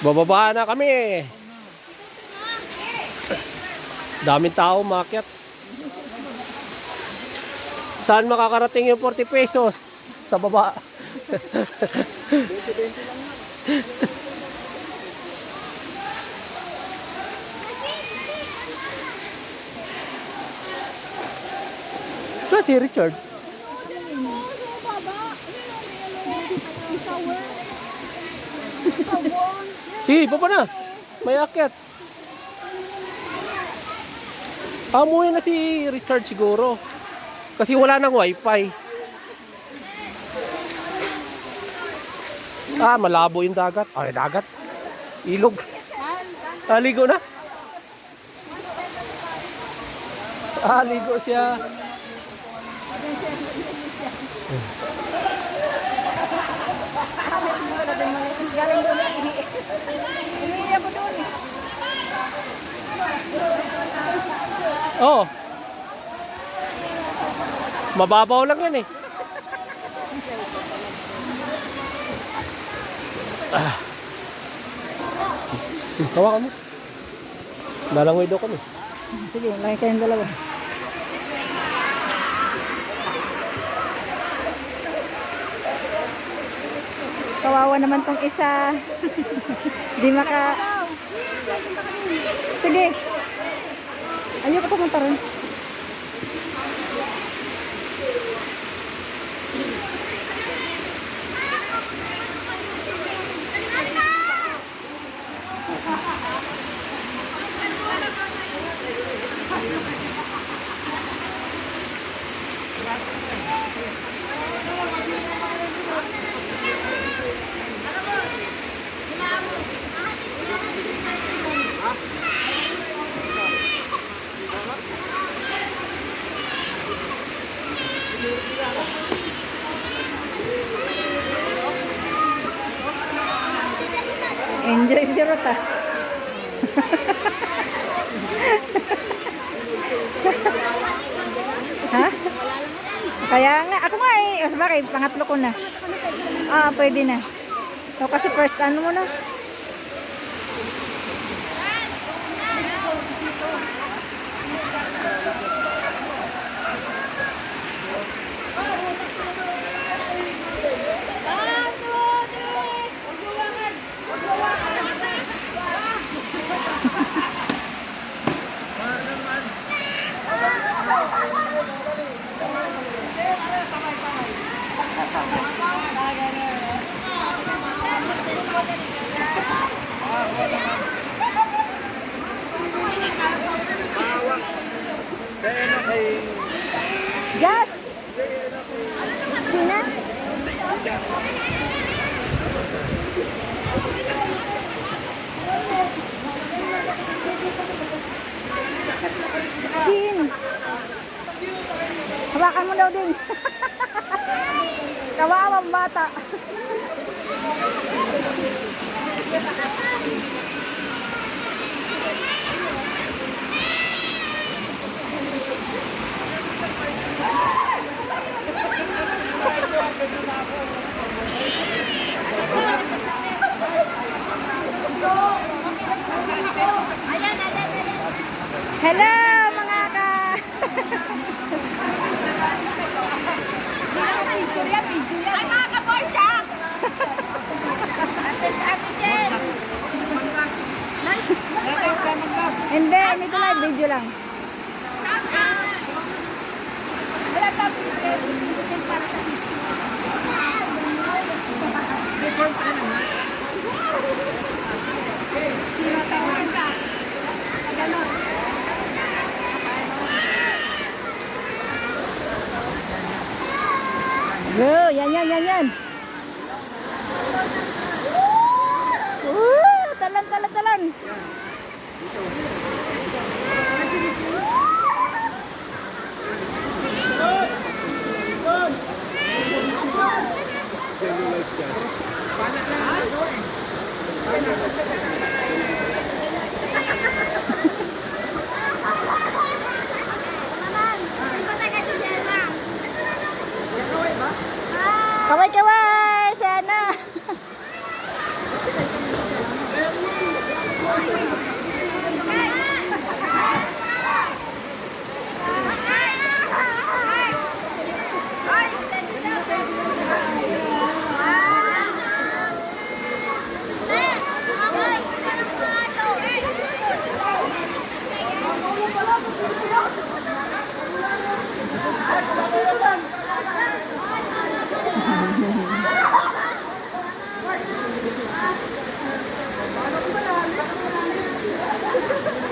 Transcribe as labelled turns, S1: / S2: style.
S1: Bababa na kami. Daming tao maakyat. Saan makakarating yung 40 pesos? Sa baba. Saan si Richard? Sige, baba na. May akyat. Amuhin na si Richard siguro. Kasi wala nang wifi. Malabo yung dagat. Ay, dagat. Ilog. Ligo na. Ligo siya. Oh. Mababaw lang yan eh. Tawa kami. Nalangoy daw kami.
S2: Sige, laki kayong dalawa. Kawawa naman tong isa. Di maka... Sige. Ayoko pumunta rin. Enjoy si Rota. Ha? Kaya nga, ako nga eh. O sabagay, pangatlo ko na. Pwede na. So, kasi first ano mo na. Gas! Sina? Chin! Hawakan mo daw din. Kawawang bata. Hello mga ka.
S3: Ay, mga ka-Porsche!
S2: Hindi, nito live video lang. Go, yan.